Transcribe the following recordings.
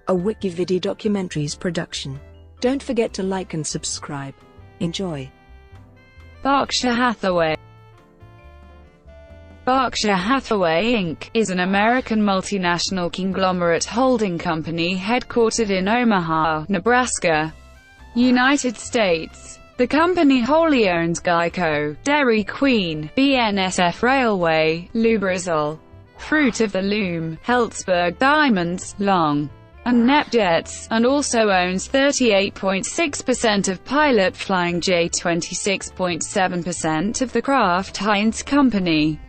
a WikiVidi Documentaries production. Don't forget to like and subscribe. Enjoy. Berkshire Hathaway. Berkshire Hathaway, Inc. is an American multinational conglomerate holding company headquartered in Omaha, Nebraska, United States. The company wholly owns Geico, Dairy Queen, BNSF Railway, Lubrizol, Fruit of the Loom, Helzberg Diamonds, Long, and NetJets, and also owns 38.6% of Pilot Flying J, 26.7% of the Kraft Heinz Company,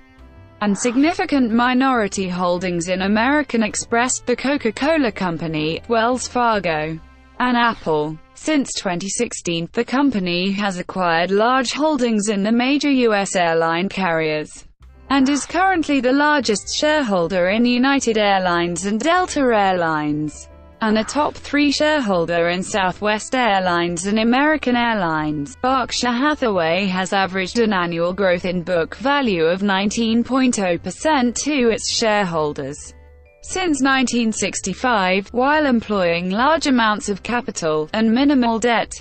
and significant minority holdings in American Express, the Coca-Cola Company, Wells Fargo, and Apple. Since 2016, the company has acquired large holdings in the major U.S. airline carriers, and is currently the largest shareholder in United Airlines and Delta Airlines, and a top 3 shareholder in Southwest Airlines and American Airlines. Berkshire Hathaway has averaged an annual growth in book value of 19.0% to its shareholders since 1965, while employing large amounts of capital and minimal debt.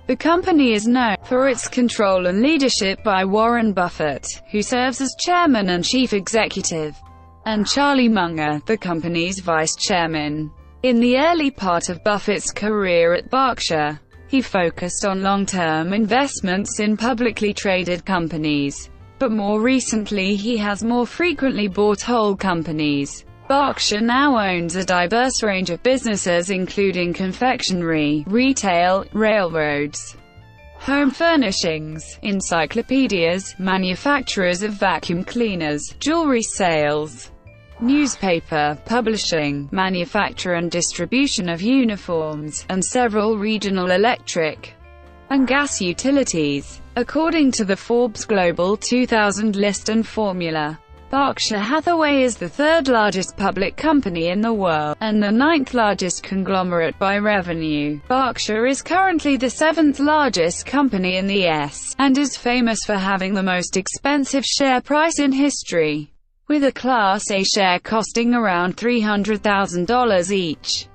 The company is known for its control and leadership by Warren Buffett, who serves as chairman and chief executive, and Charlie Munger, the company's vice chairman. In the early part of Buffett's career at Berkshire, he focused on long-term investments in publicly traded companies, but more recently he has more frequently bought whole companies. Berkshire now owns a diverse range of businesses including confectionery, retail, railroads, home furnishings, encyclopedias, manufacturers of vacuum cleaners, jewelry sales, newspaper, publishing, manufacture and distribution of uniforms, and several regional electric and gas utilities. According to the Forbes Global 2000 list and formula, Berkshire Hathaway is the third largest public company in the world, and the 9th largest conglomerate by revenue. Berkshire is currently the 7th largest company in the U.S., and is famous for having the most expensive share price in history, with a Class A share costing around $300,000 each.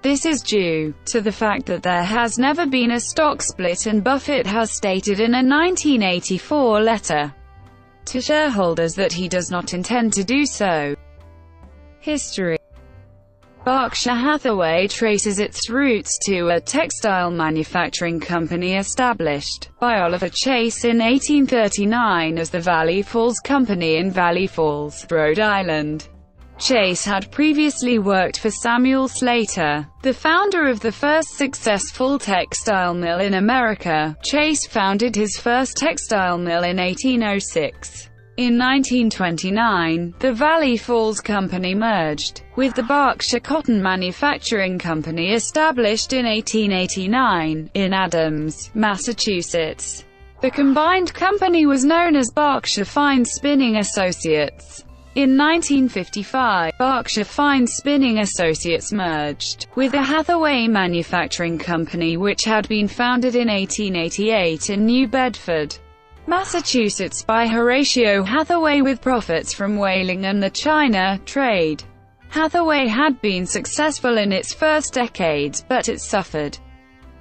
This is due to the fact that there has never been a stock split, and Buffett has stated in a 1984 letter to shareholders that he does not intend to do so. History. Berkshire Hathaway traces its roots to a textile manufacturing company established by Oliver Chase in 1839 as the Valley Falls Company in Valley Falls, Rhode Island. Chase had previously worked for Samuel Slater, the founder of the first successful textile mill in America. Chase founded his first textile mill in 1806. In 1929, the Valley Falls Company merged with the Berkshire Cotton Manufacturing Company established in 1889, in Adams, Massachusetts. The combined company was known as Berkshire Fine Spinning Associates. In 1955, Berkshire Fine Spinning Associates merged with the Hathaway Manufacturing Company, which had been founded in 1888 in New Bedford, Massachusetts by Horatio Hathaway with profits from whaling and the China trade. Hathaway had been successful in its first decades, but it suffered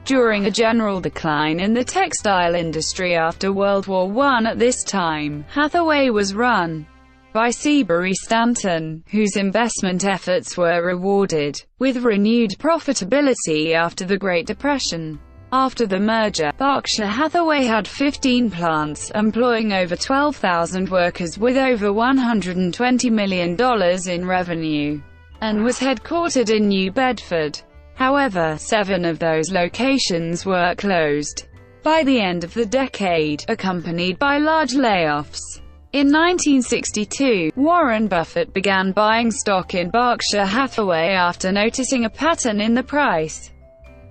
during a general decline in the textile industry after World War I. At this time, Hathaway was run by Seabury Stanton, whose investment efforts were rewarded with renewed profitability after the Great Depression. After the merger, Berkshire Hathaway had 15 plants, employing over 12,000 workers with over $120 million in revenue, and was headquartered in New Bedford. However, 7 of those locations were closed by the end of the decade, accompanied by large layoffs. In 1962, Warren Buffett began buying stock in Berkshire Hathaway after noticing a pattern in the price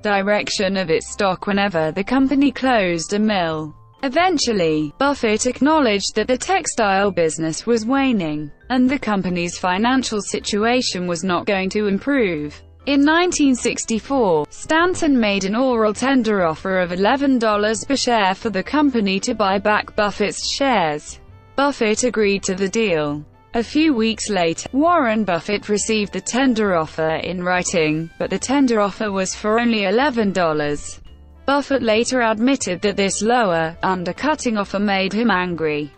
direction of its stock whenever the company closed a mill. Eventually, Buffett acknowledged that the textile business was waning, and the company's financial situation was not going to improve. In 1964, Stanton made an oral tender offer of $11 per share for the company to buy back Buffett's shares. Buffett agreed to the deal. A few weeks later, Warren Buffett received the tender offer in writing, but the tender offer was for only $11. Buffett later admitted that this lower, undercutting offer made him angry.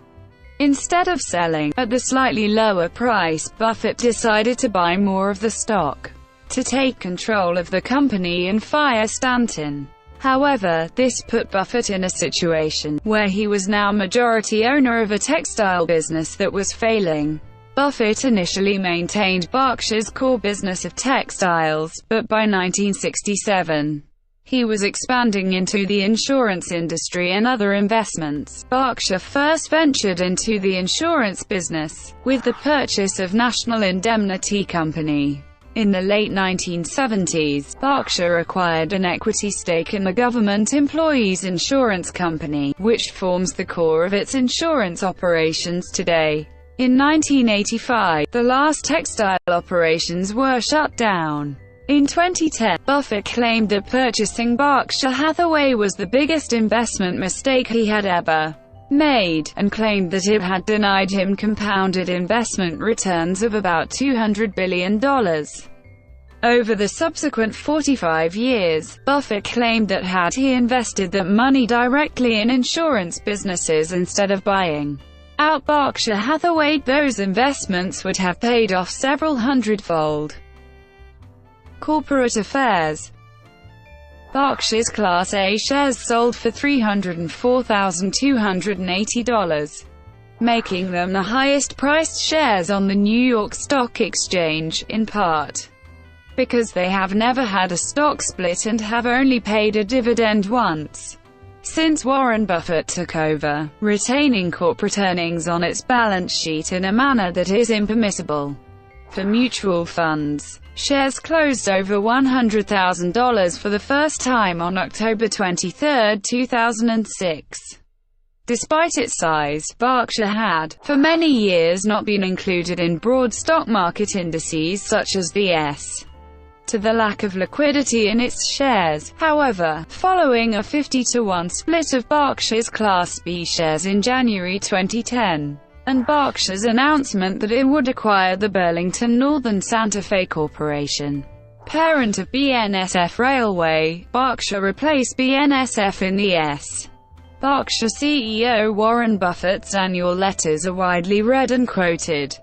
Instead of selling at the slightly lower price, Buffett decided to buy more of the stock to take control of the company and fire Stanton. However, this put Buffett in a situation where he was now majority owner of a textile business that was failing. Buffett initially maintained Berkshire's core business of textiles, but by 1967, he was expanding into the insurance industry and other investments. Berkshire first ventured into the insurance business with the purchase of National Indemnity Company. In the late 1970s, Berkshire acquired an equity stake in the Government Employees Insurance Company, which forms the core of its insurance operations today. In 1985, the last textile operations were shut down. In 2010, Buffett claimed that purchasing Berkshire Hathaway was the biggest investment mistake he had ever made, and claimed that it had denied him compounded investment returns of about $200 billion. Over the subsequent 45 years, Buffett claimed that had he invested that money directly in insurance businesses instead of buying out Berkshire Hathaway, those investments would have paid off several hundredfold. Corporate affairs. Berkshire's Class A shares sold for $304,280, making them the highest-priced shares on the New York Stock Exchange, in part because they have never had a stock split and have only paid a dividend once since Warren Buffett took over, retaining corporate earnings on its balance sheet in a manner that is impermissible for mutual funds. Shares closed over $100,000 for the first time on October 23, 2006. Despite its size, Berkshire had, for many years, not been included in broad stock market indices such as the S. to the lack of liquidity in its shares. However, following a 50-to-1 split of Berkshire's Class B shares in January 2010, and Berkshire's announcement that it would acquire the Burlington Northern Santa Fe Corporation, parent of BNSF Railway, Berkshire replaced BNSF in the S. Berkshire CEO Warren Buffett's annual letters are widely read and quoted.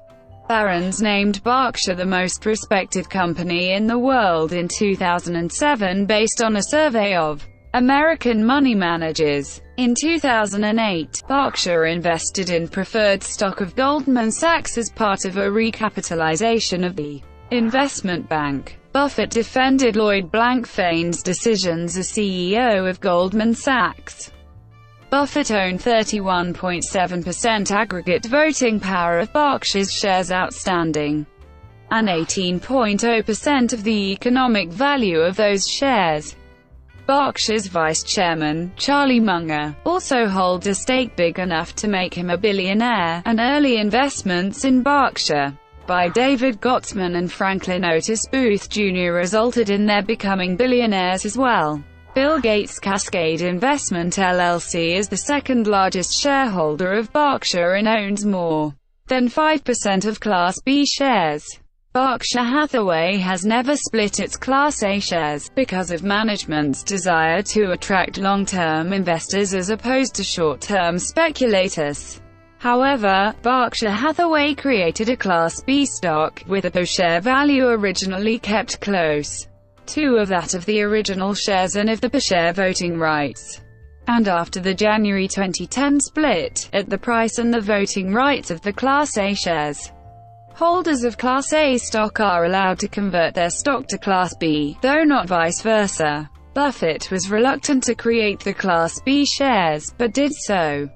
Barron's named Berkshire the most respected company in the world in 2007 based on a survey of American money managers. In 2008, Berkshire invested in preferred stock of Goldman Sachs as part of a recapitalization of the investment bank. Buffett defended Lloyd Blankfein's decisions as CEO of Goldman Sachs. Buffett owned 31.7% aggregate voting power of Berkshire's shares outstanding, and 18.0% of the economic value of those shares. Berkshire's vice chairman, Charlie Munger, also holds a stake big enough to make him a billionaire, and early investments in Berkshire by David Gottman and Franklin Otis Booth Jr. resulted in their becoming billionaires as well. Bill Gates' Cascade Investment LLC is the second largest shareholder of Berkshire and owns more than 5% of Class B shares. Berkshire Hathaway has never split its Class A shares, because of management's desire to attract long-term investors as opposed to short-term speculators. However, Berkshire Hathaway created a Class B stock, with a per share value originally kept close to that of the original shares and of the per share voting rights. And after the January 2010 split, at the price and the voting rights of the Class A shares. Holders of Class A stock are allowed to convert their stock to Class B, though not vice versa. Buffett was reluctant to create the Class B shares, but did so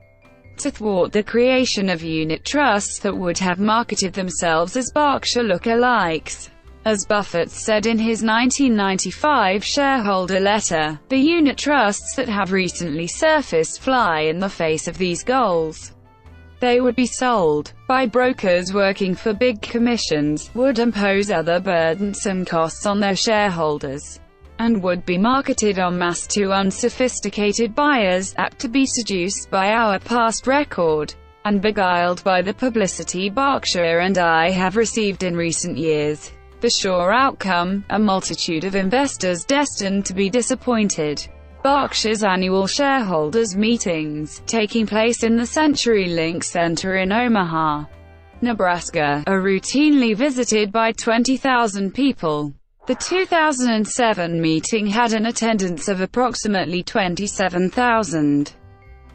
to thwart the creation of unit trusts that would have marketed themselves as Berkshire look-alikes. As Buffett said in his 1995 shareholder letter, the unit trusts that have recently surfaced fly in the face of these goals. They would be sold by brokers working for big commissions, would impose other burdensome costs on their shareholders, and would be marketed en masse to unsophisticated buyers, apt to be seduced by our past record. and beguiled by the publicity Berkshire and I have received in recent years. The sure outcome, a multitude of investors destined to be disappointed. Berkshire's annual shareholders meetings, taking place in the CenturyLink Center in Omaha, Nebraska, are routinely visited by 20,000 people. The 2007 meeting had an attendance of approximately 27,000.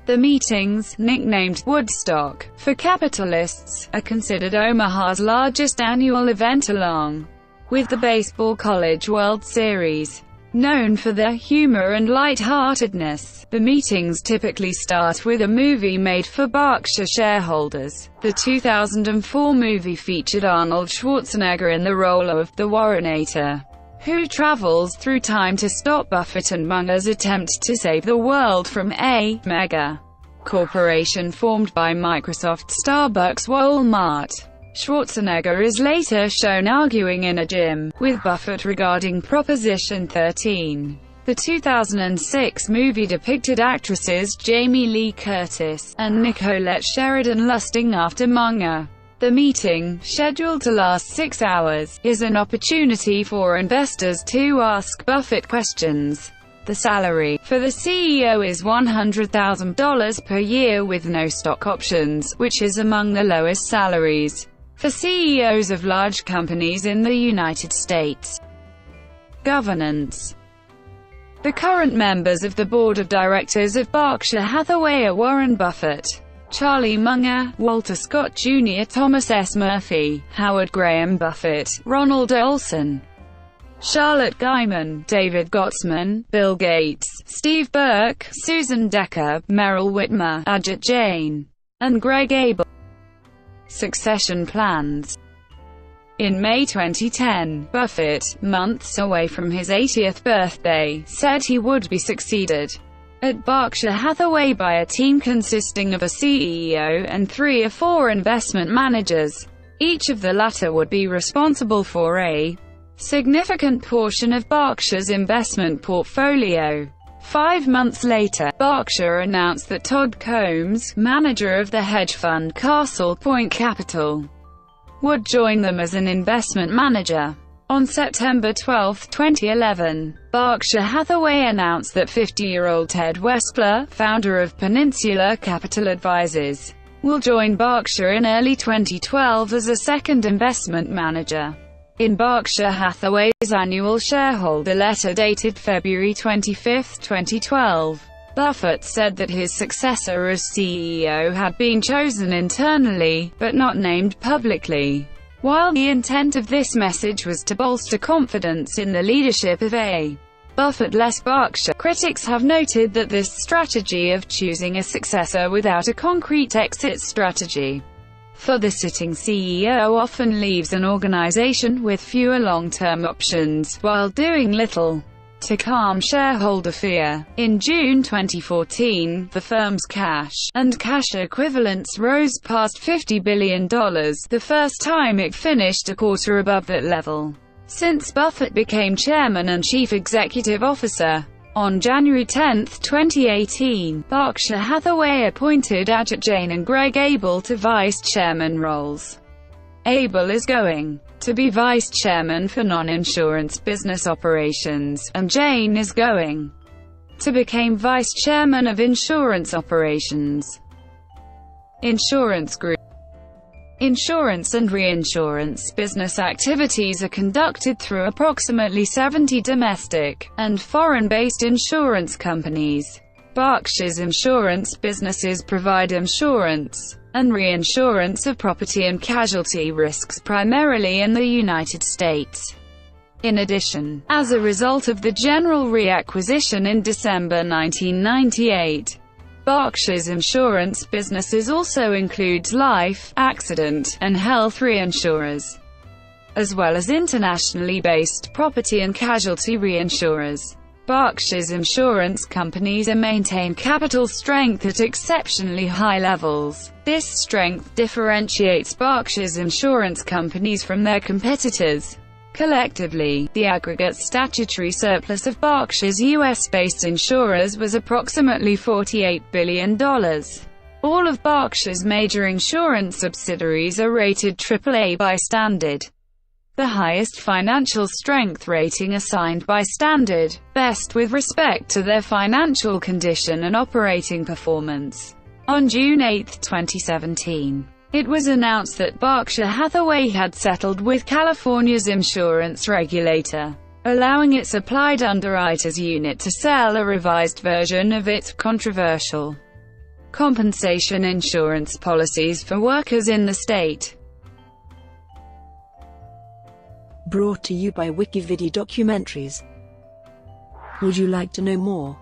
The meetings, nicknamed Woodstock for capitalists, are considered Omaha's largest annual event along with the Baseball College World Series. Known for their humor and light-heartedness, the meetings typically start with a movie made for Berkshire shareholders. The 2004 movie featured Arnold Schwarzenegger in the role of the Warrenator, who travels through time to stop Buffett and Munger's attempt to save the world from a mega corporation formed by Microsoft, Starbucks, Walmart. Schwarzenegger is later shown arguing in a gym with Buffett regarding Proposition 13. The 2006 movie depicted actresses Jamie Lee Curtis and Nicolette Sheridan lusting after Munger. The meeting, scheduled to last 6 hours, is an opportunity for investors to ask Buffett questions. The salary for the CEO is $100,000 per year with no stock options, which is among the lowest salaries for CEOs of large companies in the United States. Governance. The current members of the board of directors of Berkshire Hathaway are Warren Buffett, Charlie Munger, Walter Scott Jr., Thomas S. Murphy, Howard Graham Buffett, Ronald Olson, Charlotte Guyman, David Gottsman, Bill Gates, Steve Burke, Susan Decker, Merrill Whitmer, Ajit Jain, and Greg Abel. Succession plans. In May 2010, Buffett, months away from his 80th birthday, said he would be succeeded at Berkshire Hathaway by a team consisting of a CEO and 3 or 4 investment managers. Each of the latter would be responsible for a significant portion of Berkshire's investment portfolio. 5 months later, Berkshire announced that Todd Combs, manager of the hedge fund Castle Point Capital, would join them as an investment manager. On September 12, 2011, Berkshire Hathaway announced that 50-year-old Ted Weschler, founder of Peninsula Capital Advisors, will join Berkshire in early 2012 as a second investment manager. In Berkshire Hathaway's annual shareholder letter dated February 25, 2012, Buffett said that his successor as CEO had been chosen internally, but not named publicly. While the intent of this message was to bolster confidence in the leadership of a Buffett-less Berkshire, critics have noted that this strategy of choosing a successor without a concrete exit strategy for the sitting CEO often leaves an organization with fewer long-term options, while doing little to calm shareholder fear. In June 2014, the firm's cash and cash equivalents rose past $50 billion, the first time it finished a quarter above that level since Buffett became chairman and chief executive officer. On January 10, 2018, Berkshire Hathaway appointed Ajit Jain and Greg Abel to vice chairman roles. Abel is going to be vice chairman for non-insurance business operations, and Jain is going to become vice chairman of insurance operations. Insurance Group. Insurance and reinsurance business activities are conducted through approximately 70 domestic and foreign-based insurance companies. Berkshire's insurance businesses provide insurance and reinsurance of property and casualty risks primarily in the United States. In addition, as a result of the General Re acquisition in December 1998, Berkshire's insurance businesses also includes life, accident, and health reinsurers, as well as internationally based property and casualty reinsurers. Berkshire's insurance companies maintain capital strength at exceptionally high levels. This strength differentiates Berkshire's insurance companies from their competitors. Collectively, the aggregate statutory surplus of Berkshire's U.S.-based insurers was approximately $48 billion. All of Berkshire's major insurance subsidiaries are rated AAA by Standard, the highest financial strength rating assigned by Standard & Best with respect to their financial condition and operating performance. On June 8, 2017, it was announced that Berkshire Hathaway had settled with California's insurance regulator, allowing its Applied Underwriters Unit to sell a revised version of its controversial compensation insurance policies for workers in the state. Brought to you by Wikividi Documentaries. Would you like to know more?